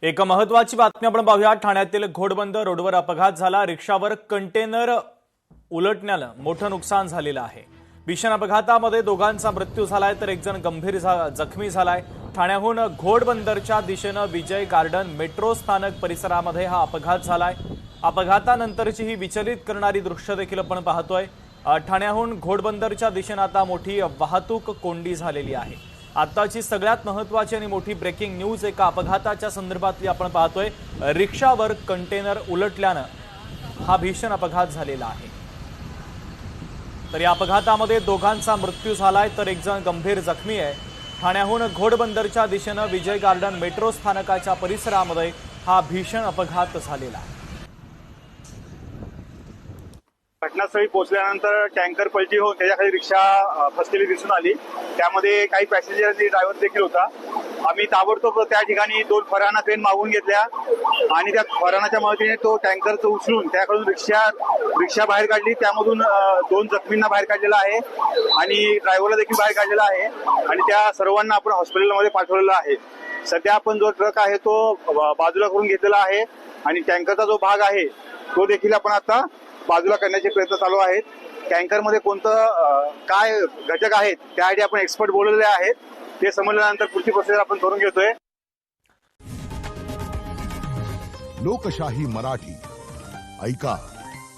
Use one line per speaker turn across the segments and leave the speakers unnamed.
एक महत्वाची बातमी आपण पाहूया। ठाण्यातील घोडबंद रोडवर अपघात झाला। रिक्षावर कंटेनर उलटण्यानं मोठं नुकसान झालेलं आहे। भीषण अपघातामध्ये दोघांचा मृत्यू झालाय तर एक जण गंभीर जखमी झालाय। ठाण्याहून घोडबंदरच्या दिशेनं विजय गार्डन मेट्रो स्थानक परिसरामध्ये हा अपघात झालाय। अपघातानंतरची ही विचलित करणारी दृश्य देखील आपण पाहतोय। ठाण्याहून घोडबंदरच्या दिशेनं आता मोठी वाहतूक कोंडी झालेली आहे। आताची सगळ्यात महत्त्वाची आणि मोठी ब्रेकिंग न्यूज एका अपघाताच्या संदर्भातली आपण पाहतोय। रिक्षावर कंटेनर उलटल्यानं हा भीषण अपघात झालेला आहे। तर या अपघातामध्ये दोघांचा मृत्यू झालाय तर एक जण गंभीर जखमी आहे। ठाण्याहून घोडबंदरच्या दिशेनं विजय गार्डन मेट्रो स्थानकाच्या परिसरामध्ये हा भीषण अपघात झालेला आहे।
घटनास्थळी पोहोचल्यानंतर टँकर पलटी होऊन त्याच्याखाली रिक्षा फसलेली दिसून आली। त्यामध्ये काही पॅसेंजर आणि ड्रायव्हर देखील होता। आम्ही ताबडतोब त्या ठिकाणी 2 फराना क्रेन मागवून घेतल्या आणि त्या फरानाच्या मदतीने तो टँकर उचलून त्याकडून रिक्षा बाहेर काढली। त्यामधून 2 जखमींना बाहेर काढलेला आहे आणि ड्रायव्हरला देखील बाहेर काढलेला आहे आणि त्या सर्वांना आपण हॉस्पिटलमध्ये पाठवलेलं आहे। सध्या आपण जो ट्रक आहे तो बाजूला करून घेतलेला आहे आणि टँकरचा जो भाग आहे तो देखील आपण आता बाजूला करण्याचे प्रयत्न चालू आहेत। टँकरमध्ये कोणतं काय घटक आहेत त्यासाठी आपण एक्सपर्ट बोलवलेले आहेत। ते समजल्यानंतर पुढची प्रोसेस आपण करून घेतोय।
लोकशाही मराठी ऐका,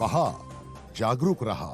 पहा, जागरूक रहा।